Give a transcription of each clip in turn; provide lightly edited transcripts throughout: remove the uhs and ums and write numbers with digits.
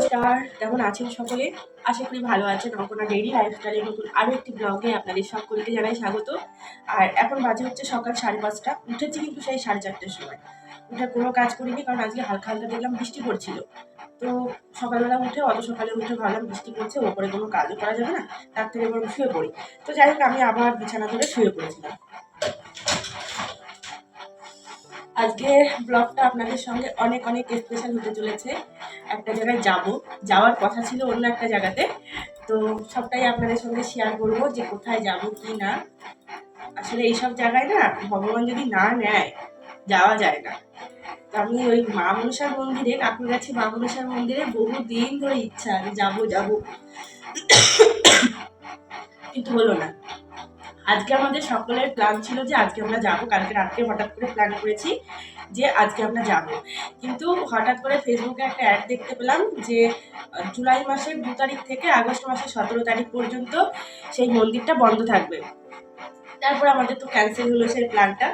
নমস্কার, কেমন আছেন সকলে? আশা করি ভালো আছেন। অঙ্কনা ডেইলি লাইফস্টাইলের নতুন আরও একটি ব্লগে আপনাদের সকলকে জানাই স্বাগত। আর এখন বাজে হচ্ছে সকাল 5:30। উঠেছি কিন্তু সেই 4:30টার সময়। উঠে কোনো কাজ করিনি, কারণ আজকে হালকা হালকা দেখলাম বৃষ্টি পড়ছিল। তো সকালবেলা উঠে অত সকালে উঠে ভাবলাম বৃষ্টি পড়ছে, ওপরে কোনো কাজও করা যাবে না, তার থেকে বরং শুয়ে পড়ি। তো যাই হোক, আমি আবার বিছানা ধরে শুয়ে পড়েছিলাম। আজকে ব্লগটা আপনাদের সঙ্গে অনেক অনেক স্পেশাল হতে চলেছে। একটা জায়গায় যাওয়ার কথা ছিল অন্য একটা জায়গাতে, তো সবটাই আপনাদের সঙ্গে শেয়ার করবো যে কোথায় যাব কি না। আসলে এইসব জায়গায় না, ভগবান যদি না নেয় যাওয়া যায় না। তো আমি ওই মা মনসার মন্দিরে, কাকুরগাছি মা মনসার মন্দিরে বহু দিন ধরে ইচ্ছা যে যাবো, কিন্তু হলো না। আজকে আমাদের সকলের প্ল্যান ছিল যে আজকে আমরা যাবো। কালকে রাত্রে হঠাৎ করে প্ল্যান করেছি যে আজকে আমরা যাব, কিন্তু হঠাৎ করে ফেসবুকে একটা অ্যাড দেখতে পেলাম যে জুলাই মাসের 2 তারিখ থেকে আগস্ট মাসের 17 তারিখ পর্যন্ত সেই মন্দিরটা বন্ধ থাকবে। তারপর আমাদের তো ক্যান্সেল হলো সেই প্ল্যানটা।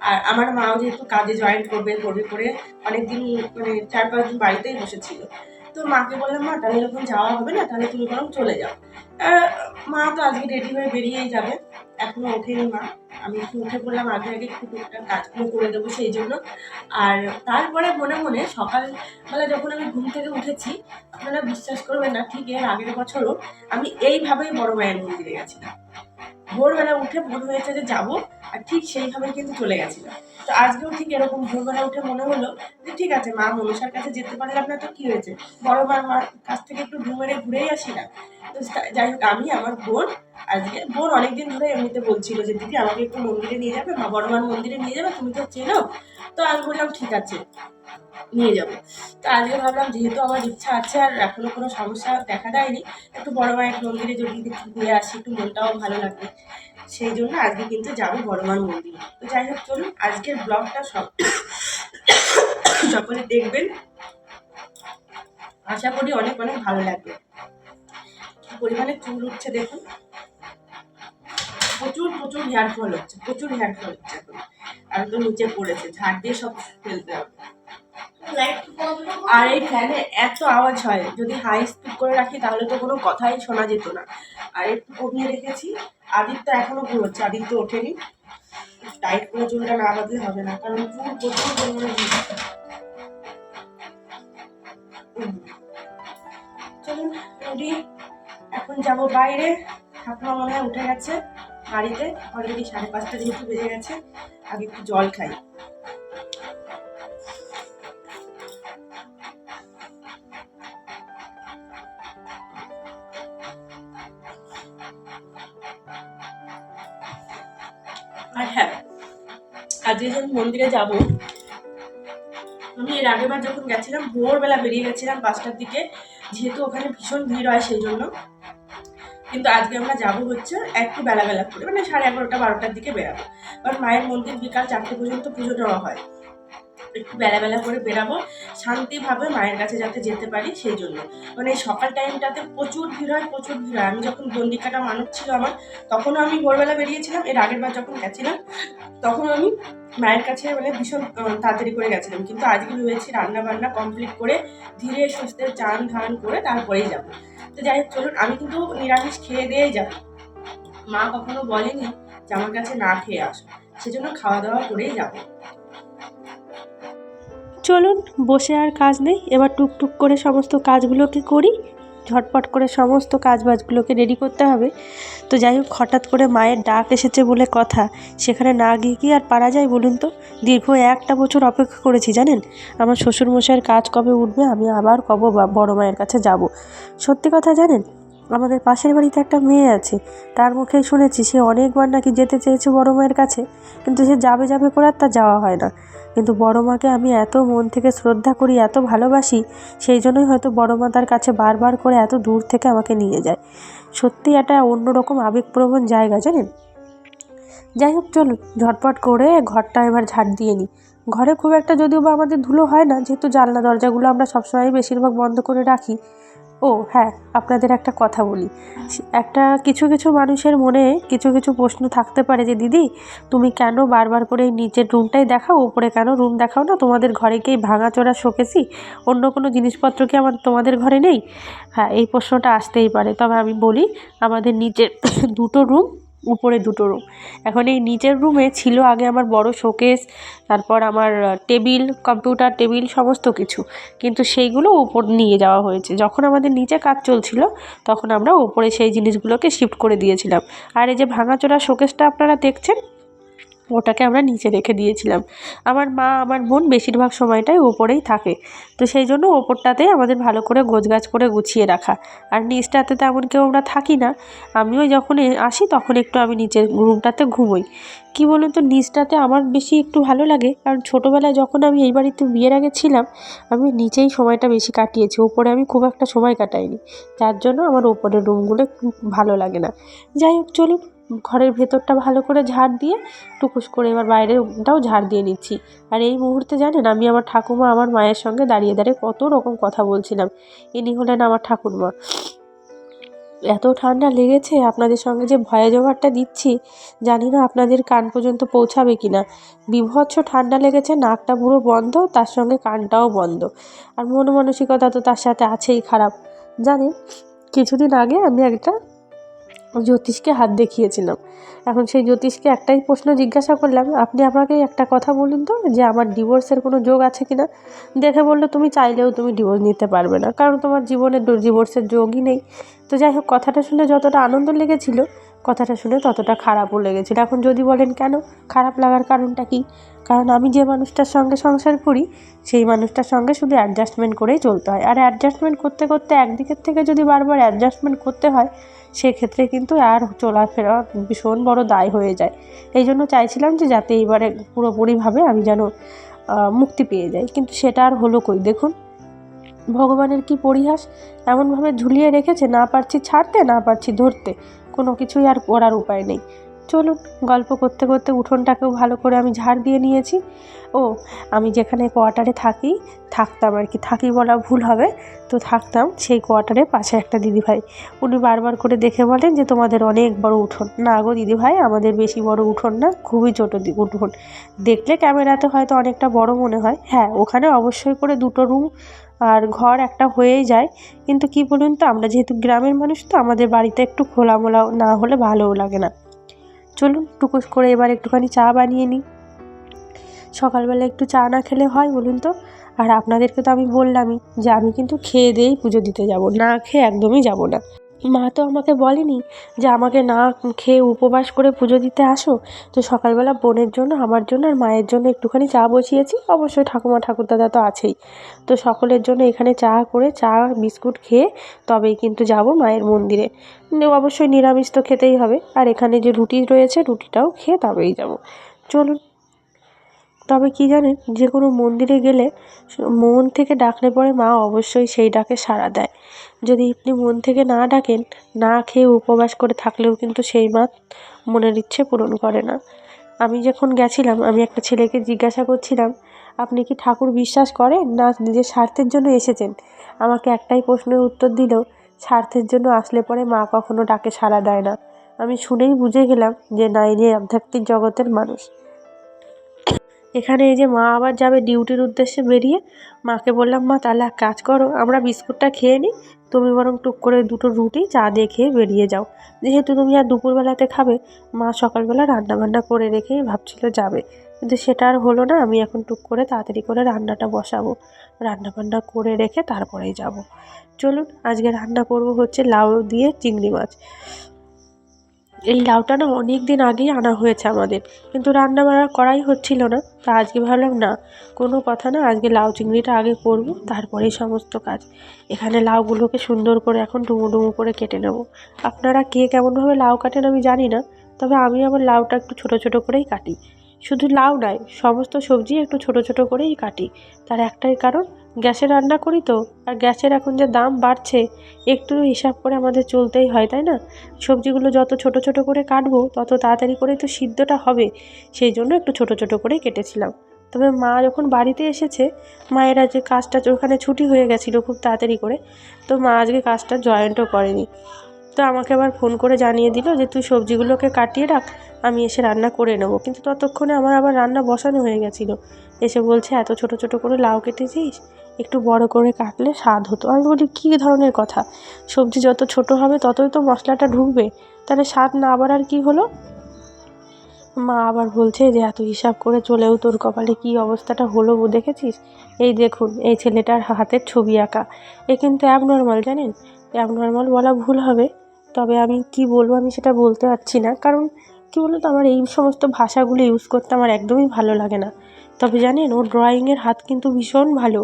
আর আমার মাও যেহেতু কাজে জয়েন করবে করে অনেকদিন, মানে 4-5 দিন বাড়িতেই বসেছিল। তো মাকে বললাম, মা তাহলে যখন যাওয়া হবে না, তাহলে তুমি বরং চলে যাও। মা তো আজকে রেডি হয়ে বেরিয়েই যাবে, এখনো ওঠেনি মা। আমি একটু উঠে পড়লাম, আগে একটু টুকটাক কাজগুলো করে দেবো সেই জন্য। আর তারপরে মনে মনে সকালবেলা যখন আমি ঘুম থেকে উঠেছি, আপনারা বিশ্বাস করবেন না, ঠিক এর আগের বছরও আমি এইভাবেই বড় মায়ের মন্দিরে গেছিলাম। ভোরবেলা উঠে মনে হয়েছে যে যাবো, আর ঠিক সেইভাবেই কিন্তু চলে গেছিলাম। তো আজকেও ঠিক এরকম ভোরবেলা উঠে মনে হলো যে ঠিক আছে, মা মনসার কাছে যেতে পারলাম না তো কি হয়েছে, বড় মার কাছ থেকে একটু ঘুরেই আসি না। তো যাই হোক, আমি আমার বোন অনেকদিন ধরে এমনিতে বলছিল যে দিদি আমাকে একটু মন্দিরে নিয়ে যাবে, মা বড় মার মন্দিরে নিয়ে যাবে, তুমি তো চেনো। তো আমি বললাম ঠিক আছে, নিয়ে যাবো। তো আজকে ভাবলাম যেহেতু আমার ইচ্ছা আছে আর এখনো কোনো সমস্যা দেখা দেয়নি, একটু বড় মায়ের মন্দিরে যদি একটু ঘুরে আসি, একটু মনটাও ভালো লাগবে, সেই জন্য আজকে কিন্তু যাবো বড় মার মন্দিরে। তো যাই হোক, চলুন আজকের ব্লগটা সকলে দেখবেন, আশা করি অনেক অনেক ভালো লাগবে। কি পরিমাণে চুল উঠছে দেখুন, প্রচুর হেয়ার ফল হচ্ছে এখন। আর তো নিচে পড়েছে, ঝাড় দিয়ে সব ফেলতে হবে। আর এই ফ্যানে এত আওয়াজ হয়, যদি হাই স্পিড করে রাখি তাহলে তো কোনো কথাই শোনা যেত না। আর একটু কমিয়ে রেখেছি। আদিত্য এখনো ঘুরোচ্ছে, আদিত্য ওঠেনি। টাইট করে চুলটা না বাঁধলে হবে না, কারণ চুল প্রচুর পরিমাণে ঘুরছে। চলুন রেডি, এখন যাবো বাইরে। ঠাকুমা মনে হয় উঠে গেছে বাড়িতে, অলরেডি 5:30 যেহেতু বেজে গেছে। আগে একটু জল খাই। আর হ্যাঁ, আজকে যখন মন্দিরে যাব, আমি এর আগেরবার যখন গেছিলাম ভোরবেলা বেরিয়ে গেছিলাম 5টার দিকে, যেহেতু ওখানে ভীষণ ভিড় হয় সেই জন্য। কিন্তু আজকে আমরা যাবো হচ্ছে একটু বেলা করে, মানে 11:30-12টার দিকে বেরাবো, কারণ মায়ের মন্দির বিকাল 4টে পর্যন্ত পুজো দেওয়া হয়। একটু বেলা করে বেরাবো, শান্তিভাবে মায়ের কাছে যাতে যেতে পারি সেই জন্য। মানে সকাল টাইমটাতে প্রচুর ভিড় হয়। আমি যখন দণ্ডিকাটা মানত ছিল আমার, তখনও আমি ভোরবেলা বেরিয়েছিলাম। এর আগের বার যখন গেছিলাম তখন আমি মায়ের কাছে মানে ভীষণ তাড়াতাড়ি করে গেছিলাম, কিন্তু আজকে ভেবেছি রান্না বান্না কমপ্লিট করে ধীরে সুস্থে চান ধান করে তারপরেই যাব। তো যাই হোক, চলুন। আমি কিন্তু নিরামিষ খেয়ে দিয়েই যাব, মা কখনো বলেনি যে আমার কাছে না খেয়ে আসো, সেজন্য খাওয়া দাওয়া করেই যাব। চলুন, বসে আর কাজ নেই, এবার টুকটুক করে সমস্ত কাজগুলোকে করি। ঝটপট করে সমস্ত কাজবাজগুলোকে রেডি করতে হবে। তো যাই হোক, হঠাৎ করে মায়ের ডাক এসেছে বলে কথা, সেখানে না গিয়ে কি আর পারা যায় বলুন তো? দীর্ঘ 1টা বছর অপেক্ষা করেছি জানেন, আমার শ্বশুরমশাইয়ের কাজ কবে উঠবে, আমি আবার কবে বড় মায়ের কাছে যাব। সত্যি কথা জানেন, আমাদের পাশের বাড়িতে একটা মেয়ে আছে, তার মুখেই শুনেছি সে অনেকবার নাকি যেতে চেয়েছে বড় মায়ের কাছে, কিন্তু সে যাবে করে আর তার যাওয়া হয় না। কিন্তু বড় মাকে আমি এত মন থেকে শ্রদ্ধা করি, এত ভালোবাসি, সেই জন্যই হয়তো বড় মা তার কাছে বারবার করে এত দূর থেকে আমাকে নিয়ে যায়। সত্যি একটা অন্যরকম আবেগপ্রবণ জায়গা জানেন। যাই হোক, চলুন ঝটপট করে ঘরটা এবার ঝাড় দিয়ে নিই। ঘরে খুব একটা যদিও বা আমাদের ধুলো হয় না, যেহেতু জানলা দরজাগুলো আমরা সবসময় বেশিরভাগ বন্ধ করে রাখি, ও হ্যাঁ, আপনাদের একটা কথা বলি। একটা কিছু কিছু মানুষের মনে কিছু কিছু প্রশ্ন থাকতে পারে যে দিদি তুমি কেন বারবার করে এই নিচের রুমটাই দেখাও, উপরে কেন রুম দেখাও না? তোমাদের ঘরে কি ভাঙাচোরা শোকেসই? অন্য কোনো জিনিসপত্র কি তোমাদের ঘরে নেই? হ্যাঁ, এই প্রশ্নটা আসতেই পারে। তবে আমি বলি, আমাদের নিচের দুটো রুম, উপরে দুটো রুম। এখন এই নিচের রুমে ছিল আগে আমার বড় শোকেস, তারপর আমার টেবিল, কম্পিউটার টেবিল, সমস্ত কিছু। কিন্তু সেইগুলো উপর নিয়ে যাওয়া হয়েছে। যখন আমাদের নিচে কাজ চলছিল তখন আমরা উপরে সেই জিনিসগুলোকে শিফট করে দিয়েছিলাম। আর এই যে ভাঙাচোরা শোকেসটা আপনারা দেখছেন, ওটাকে আমরা নিচে রেখে দিয়েছিলাম। আমার মা আমার বোন বেশিরভাগ সময়টাই ওপরেই থাকে, তো সেই জন্য ওপরটাতেই আমাদের ভালো করে গোছগাছ করে গুছিয়ে রাখা। আর নিচটাতে তেমন কেউ আমরা থাকি না। আমিও যখন আসি তখন একটু আমি নিচের রুমটাতে ঘুমোই। কী বলুন তো, নিচটাতে আমার বেশি একটু ভালো লাগে, কারণ ছোটোবেলায় যখন আমি এই বাড়িতে বিয়ের আগে ছিলাম আমি নিচেই সময়টা বেশি কাটিয়েছি, ওপরে আমি খুব একটা সময় কাটাইনি। যার জন্য আমার ওপরের রুমগুলো খুব ভালো লাগে না। যাই হোক, চলুন ঘরের ভেতরটা ভালো করে ঝাড় দিয়ে টুকুস করে এবার বাইরেটাও ঝাড় দিয়ে নিচ্ছি। আর এই মুহূর্তে জানেন, আমি আমার ঠাকুমা আমার মায়ের সঙ্গে দাঁড়িয়ে দাঁড়িয়ে কত রকম কথা বলছিলাম। ইনি হলেন আমার ঠাকুরমা। এত ঠান্ডা লেগেছে, আপনাদের সঙ্গে যে ভয়েস ওভারটা দিচ্ছি জানি না আপনাদের কান পর্যন্ত পৌঁছাবে কি না। বীভৎস ঠান্ডা লেগেছে, নাকটা পুরো বন্ধ, তার সঙ্গে কানটাও বন্ধ। আর মন মানসিকতা তো তার সাথে আছেই খারাপ। জানেন, কিছুদিন আগে আমি একটা জ্যোতিষকে হাত দেখিয়েছিলাম। এখন সেই জ্যোতিষকে একটাই প্রশ্ন জিজ্ঞাসা করলাম, আপনি আমাকে একটা কথা বলুন তো, যে আমার ডিভোর্সের কোনো যোগ আছে কি না? দেখে বললো, তুমি চাইলেও তুমি ডিভোর্স নিতে পারবে না, কারণ তোমার জীবনে ডিভোর্সের যোগই নেই। তো যাই হোক, কথাটা শুনে যতটা আনন্দ লেগেছিল, কথাটা শুনে ততটা খারাপও লেগেছিল। এখন যদি বলেন কেন, খারাপ লাগার কারণটা কি? কারণ আমি যে মানুষটার সঙ্গে সংসার করি সেই মানুষটার সঙ্গে শুধু অ্যাডজাস্টমেন্ট করেই চলতে হয়। আর অ্যাডজাস্টমেন্ট করতে করতে একদিকের থেকে যদি বারবার অ্যাডজাস্টমেন্ট করতে হয়, সেক্ষেত্রে কিন্তু আর চলাফেরা ভীষণ বড় দায় হয়ে যায়। এই জন্য চাইছিলাম যে যাতে এইবারে পুরোপুরিভাবে আমি যেন মুক্তি পেয়ে যাই, কিন্তু সেটা আর হলো কই। দেখুন, ভগবানের কি পরিহাস, এমনভাবে ঝুলিয়ে রেখেছে, না পারছি ছাড়তে, না পারছি ধরতে, কোনো কিছুই আর করার উপায় নেই। চলুন, গল্প করতে করতে উঠোনটাকেও ভালো করে আমি ঝাড় দিয়ে নিয়েছি। ও, আমি যেখানে কোয়ার্টারে থাকতাম আর কি, থাকি বলা ভুল হবে, তো থাকতাম সেই কোয়ার্টারের পাশে একটা দিদিভাই। উনি বারবার করে দেখে বলেন যে তোমাদের অনেক বড় উঠোন। না গো দিদিভাই, আমাদের বেশি বড় উঠোন না, খুবই ছোটো উঠোন। দেখলে ক্যামেরাতে হয়তো অনেকটা বড় মনে হয়। হ্যাঁ, ওখানে অবশ্যই করে দুটো রুম আর ঘর একটা হয়েই যায়, কিন্তু কি বলুন তো, আমরা যেহেতু গ্রামের মানুষ, তো আমাদের বাড়িতে একটু খোলামেলা না হলে ভালোও লাগে না। চলুন টুকুস করে এবার একটুখানি চা বানিয়ে নিই। সকালবেলা একটু চা না খেলে হয় বলুন তো? আর আপনাদেরকে তো আমি বললামই যে আমি কিন্তু খেয়ে দিয়েই পুজো দিতে যাব, না খেয়ে একদমই যাব না। মা তো আমাকে বলেনি যে আমাকে না খেয়ে উপবাস করে পুজো দিতে আসো। তো সকালবেলা বোনের জন্য, আমার জন্য আর মায়ের জন্য একটুখানি চা বসিয়েছি। অবশ্যই ঠাকুমা ঠাকুরদাদা তো আছেই, তো সকলের জন্য এখানে চা করে, চা বিস্কুট খেয়ে তবেই কিন্তু যাব মায়ের মন্দিরে। অবশ্যই নিরামিষ তো খেতেই হবে, আর এখানে যে রুটি রয়েছে রুটিটাও খেয়ে তবেই যাব। চলুন। তবে কি জানেন, যে কোনো মন্দিরে গেলে মন থেকে ডাকলে পরে মা অবশ্যই সেই ডাকে সাড়া দেয়। যদি আপনি মন থেকে না ডাকেন, না খেয়ে উপবাস করে থাকলেও কিন্তু সেই মা মনের ইচ্ছে পূরণ করে না। আমি যখন গেছিলাম, আমি একটা ছেলেকে জিজ্ঞাসা করছিলাম, আপনি কি ঠাকুর বিশ্বাস করেন না নিজের স্বার্থের জন্য এসেছেন? আমাকে একটাই প্রশ্নের উত্তর দিল, স্বার্থের জন্য আসলে পরে মা কখনো ডাকে সাড়া দেয় না। আমি শুনেই বুঝে গেলাম যে না, ইনি আধ্যাত্মিক জগতের মানুষ। এখানে এই যে মা আবার যাবে ডিউটির উদ্দেশ্যে বেরিয়ে, মাকে বললাম, মা তাহলে এক কাজ করো, আমরা বিস্কুটটা খেয়ে নিই, তুমি বরং টুক করে দুটো রুটি চা দিয়ে খেয়ে বেরিয়ে যাও। যেহেতু তুমি আর দুপুরবেলাতে খাবে, মা সকালবেলা রান্নাবান্না করে রেখেই ভাবছিল যাবে, কিন্তু সেটা আর হলো না। আমি এখন টুক করে তাড়াতাড়ি করে রান্নাটা বসাবো, রান্নাবান্না করে রেখে তারপরেই যাব। চলুন, আজকে রান্না করব হচ্ছে লাউ দিয়ে চিংড়ি মাছ। এই লাউটা না অনেক দিন আগেই আনা হয়েছে আমাদের, কিন্তু রান্না বান্না করাই হচ্ছিল না। তা আজকে ভাবলাম না, কোনো কথা না, আজকে লাউ চিংড়িটা আগে করব, তারপরেই সমস্ত কাজ। এখানে লাউগুলোকে সুন্দর করে এখন ডুমো ডুমো করে কেটে নেব। আপনারা কে কেমনভাবে লাউ কাটেন আমি জানি না, তবে আমি আবার লাউটা একটু ছোটো ছোটো করেই কাটি। শুধু লাউ নয়, সমস্ত সবজি একটু ছোটো ছোটো করেই কাটি। তার একটাই কারণ, গ্যাসে রান্না করি তো, আর গ্যাসের এখন যে দাম বাড়ছে, একটু হিসাব করে আমাদের চলতেই হয়, তাই না? সবজিগুলো যত ছোট ছোট করে কাটবো তত তাড়াতাড়ি করে তো সিদ্ধটা হবে, সেই জন্য একটু ছোট ছোট করেই কেটেছিলাম। তবে মা যখন বাড়িতে এসেছে, মায়ের আজকে কাজটা ওখানে ছুটি হয়ে গেছিলো খুব তাড়াতাড়ি করে, তো মা আজকে কাজটা জয়েন্টও করেনি। তো আমাকে আবার ফোন করে জানিয়ে দিল যে তুই সবজিগুলোকে কাটিয়ে রাখ, আমি এসে রান্না করে নেবো। কিন্তু ততক্ষণে আমার আবার রান্না বসানো হয়ে গেছিলো। এসে বলছে এত ছোট ছোট করে লাউ কেটেছিস, একটু বড় করে কাটলে স্বাদ হতো। আমি বলি কী ধরনের কথা, সবজি যত ছোট হবে ততই তো মশলাটা ঢুকবে, তাহলে স্বাদ না আবার আর কি হলো। মা আবার বলছে যে এত হিসাব করে চলেও তোর কপালে কী অবস্থাটা হলো দেখেছিস, এই দেখুন এই ছেলেটার হাতের ছবি আঁকা, এ কিন্তু অ্যাবনর্মাল, জানেন। অ্যাবনর্মাল বলা ভুল হবে, তবে আমি কি বলবো আমি সেটা বলতে পারছি না, কারণ কী বলতো তো আমার এই সমস্ত ভাষাগুলো ইউজ করতে আমার একদমই ভালো লাগে না। তবে জানেন ওর ড্রয়িংয়ের হাত কিন্তু ভীষণ ভালো,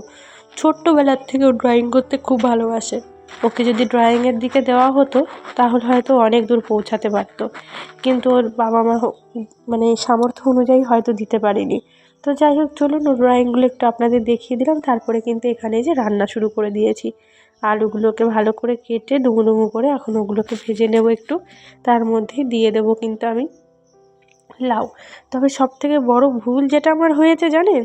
ছোট্টবেলার থেকে ও ড্রয়িং করতে খুব ভালোবাসে। ওকে যদি ড্রয়িংয়ের দিকে দেওয়া হতো তাহলে হয়তো অনেক দূর পৌঁছাতে পারতো, কিন্তু ওর বাবা মা মানে সামর্থ্য অনুযায়ী হয়তো দিতে পারিনি। তো যাই হোক চলুন ওর ড্রয়িংগুলো একটু আপনাদের দেখিয়ে দিলাম। তারপরে কিন্তু এখানে যে রান্না শুরু করে দিয়েছি, আলুগুলোকে ভালো করে কেটে ডুমো ডুমো করে এখন ওগুলোকে ভেজে নেব একটু, তার মধ্যেই দিয়ে দেবো কিন্তু আমি লাউ। তবে সবথেকে বড় ভুল যেটা আমার হয়েছে জানেন,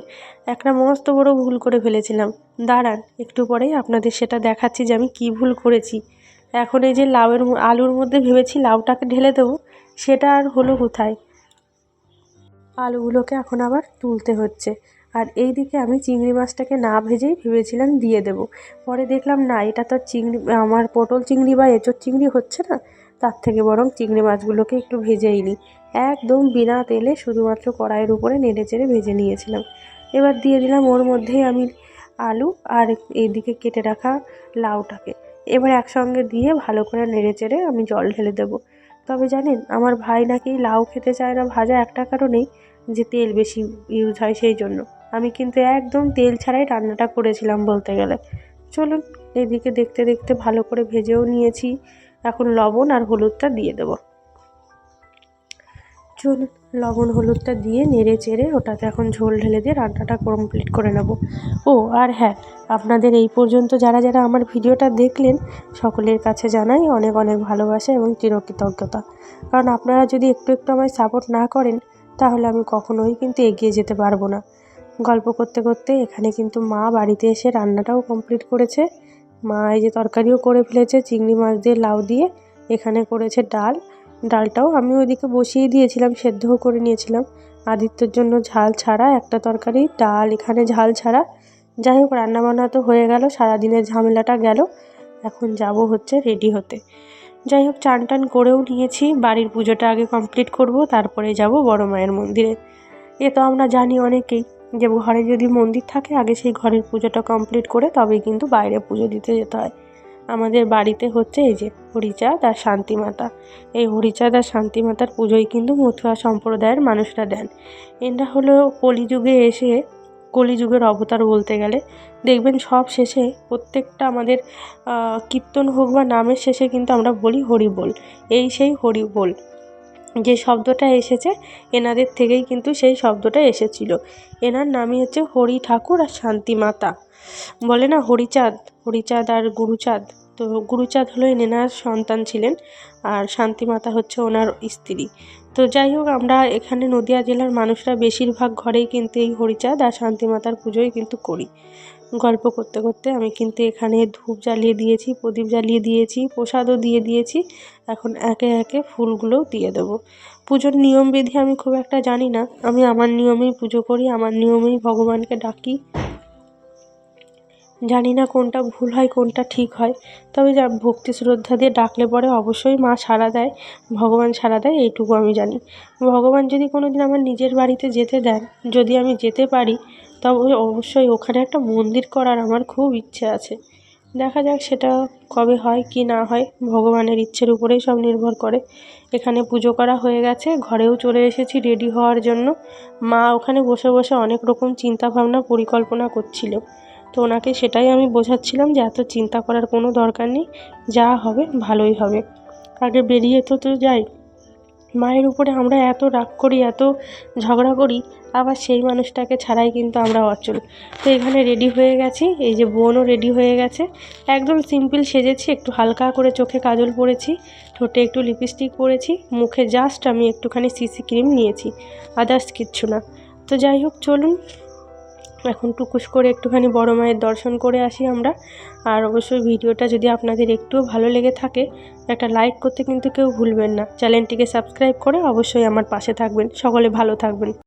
একটা মস্ত বড় ভুল করে ফেলেছিলাম। দাঁড়ান একটু পরেই আপনাদের সেটা দেখাচ্ছি যে আমি কী ভুল করেছি। এখন এই যে আলুর মধ্যে ভেবেছি লাউটাকে ঢেলে দেবো, সেটা আর হলো কোথায়, আলুগুলোকে এখন আবার তুলতে হচ্ছে। আর এই দিকে আমি চিংড়ি মাছটাকে না ভেজেই ভেবেছিলাম দিয়ে দেব, পরে দেখলাম না এটা তো চিংড়ি, আমার পটল চিংড়ি বা এঁচোড় চিংড়ি হচ্ছে না, তার থেকে বরং চিংড়ি মাছগুলোকে একটু ভেজেই নিই। একদম বিনা তেলে শুধুমাত্র কড়াইয়ের উপরে নেড়ে চেড়ে ভেজে নিয়েছিলাম। এবার দিয়ে দিলাম ওর মধ্যেই আমি আলু আর এইদিকে কেটে রাখা লাউটাকে, এবার একসঙ্গে দিয়ে ভালো করে নেড়ে চেড়ে আমি জল ঢেলে দেবো। তবে জানেন আমার ভাই নাকি লাউ খেতে চায় না ভাজা একটা কারণেই, যে তেল বেশি ইউজ হয় সেই জন্য। আমি কিন্তু একদম তেল ছাড়াই রান্নাটা করেছিলাম বলতে গেলে। চলুন এদিকে দেখতে দেখতে ভালো করে ভেজেও নিয়েছি, এখন লবণ আর হলুদটা দিয়ে দেবো। চলুন লবণ হলুদটা দিয়ে নেড়ে চেড়ে ওটাতে এখন ঝোল ঢেলে দিয়ে রান্নাটা কমপ্লিট করে নেব। ও আর হ্যাঁ, আপনাদের এই পর্যন্ত যারা যারা আমার ভিডিওটা দেখলেন সকলের কাছে জানাই অনেক অনেক ভালোবাসা এবং চিরকৃতজ্ঞতা, কারণ আপনারা যদি একটু একটু আমায় সাপোর্ট না করেন তাহলে আমি কখনোই কিন্তু এগিয়ে যেতে পারবো না। গল্প করতে করতে এখানে কিন্তু মা বাড়িতে এসে রান্নাটাও কমপ্লিট করেছে। মা এই যে তরকারিও করে ফেলেছে চিংড়ি মাছ দিয়ে লাউ দিয়ে, এখানে করেছে ডাল, ডালটাও আমি ওইদিকে বসিয়ে দিয়েছিলাম, সেদ্ধও করে নিয়েছিলাম। আদিত্যর জন্য ঝাল ছাড়া একটা তরকারি, ডাল এখানে ঝাল ছাড়া। যাই হোক রান্নাবান্না তো হয়ে গেল, সারাদিনের ঝামেলাটা গেল, এখন যাব হচ্ছে রেডি হতে। যাই হোক চান টান করেও নিয়েছি, বাড়ির পুজোটা আগে কমপ্লিট করব, তারপরে যাব বড় মায়ের মন্দিরে। এ তো আমরা জানি অনেকেই যে ঘরে যদি মন্দির থাকে আগে সেই ঘরের পুজোটা কমপ্লিট করে তবেই কিন্তু বাইরে পুজো দিতে যেতে হয়। আমাদের বাড়িতে হচ্ছে এই যে হরিচাঁদ আর শান্তিমাতা, এই হরিচাঁদ আর শান্তিমাতার পুজোই কিন্তু মতুয়া সম্প্রদায়ের মানুষরা দেন। এরা হলো কলিযুগে এসে, কলিযুগের অবতার বলতে গেলে। দেখবেন সব শেষে প্রত্যেকটা আমাদের কীর্তন হোক বা নামের শেষে কিন্তু আমরা বলি হরি বল, এই সেই হরি বল যে শব্দটা এসেছে এনাদের থেকেই কিন্তু সেই শব্দটা এসেছিল। এনার নামই হচ্ছে হরি ঠাকুর আর শান্তিমাতা। বলে না হরিচাঁদ, হরিচাঁদ আর গুরুচাঁদ, তো গুরুচাঁদ হলো এনার সন্তান ছিলেন আর শান্তিমাতা হচ্ছে ওনার স্ত্রী। তো যাই হোক আমরা এখানে নদিয়া জেলার মানুষরা বেশিরভাগ ঘরেই কিন্তু এই হরিচাঁদ আর শান্তিমাতার পুজোই কিন্তু করি। গল্প করতে করতে আমি কিন্তু এখানে ধূপ জ্বালিয়ে দিয়েছি, প্রদীপ জ্বালিয়ে দিয়েছি, প্রসাদও দিয়ে দিয়েছি, এখন একে একে ফুলগুলোও দিয়ে দেবো। পুজোর নিয়মবিধি আমি খুব একটা জানি না, আমি আমার নিয়মেই পুজো করি, আমার নিয়মেই ভগবানকে ডাকি। জানি না কোনটা ভুল হয় কোনটা ঠিক হয়, তবে যা ভক্তি শ্রদ্ধা দিয়ে ডাকলে পরে অবশ্যই মা সাড়া দেয়, ভগবান সাড়া দেয়, এইটুকু আমি জানি। ভগবান যদি কোনো দিন আমার নিজের বাড়িতে যেতে দেন, যদি আমি যেতে পারি, তবে অবশ্যই ওখানে একটা মন্দির করার আমার খুব ইচ্ছে আছে। দেখা যাক সেটা কবে হয় কি না হয়, ভগবানের ইচ্ছের উপরেই সব নির্ভর করে। এখানে পুজো করা হয়ে গেছে, ঘরেও চলে এসেছি রেডি হওয়ার জন্য। মা ওখানে বসে বসে অনেক রকম চিন্তাভাবনা পরিকল্পনা করছিল, তো ওনাকে সেটাই আমি বোঝাচ্ছিলাম যে এত চিন্তা করার কোনো দরকার নেই, যা হবে ভালোই হবে, আগে বেরিয়ে তো যাই। মায়ের উপরে আমরা এত রাগ করি, এত ঝগড়া করি, আবার সেই মানুষটাকে ছাড়াই কিন্তু আমরা অচল। তো এখানে রেডি হয়ে গেছি, এই যে বোনও রেডি হয়ে গেছে, একদম সিম্পল সেজেছি, একটু হালকা করে চোখে কাজল পরেছি, ঠোঁটে একটু লিপস্টিক পরেছি, মুখে জাস্ট আমি একটুখানি সিসি ক্রিম নিয়েছি, আদার্স কিচ্ছু না। তো যাই হোক চলুন এখন টুকুস করে একটুখানি বড় মায়ের দর্শন করে আসি আমরা। আর অবশ্যই ভিডিওটা যদি আপনাদের একটুও ভালো লেগে থাকে একটা লাইক করতে কিন্তু কেউ ভুলবেন না। চ্যানেলটিকে সাবস্ক্রাইব করে অবশ্যই আমার পাশে থাকবেন। সকলে ভালো থাকবেন।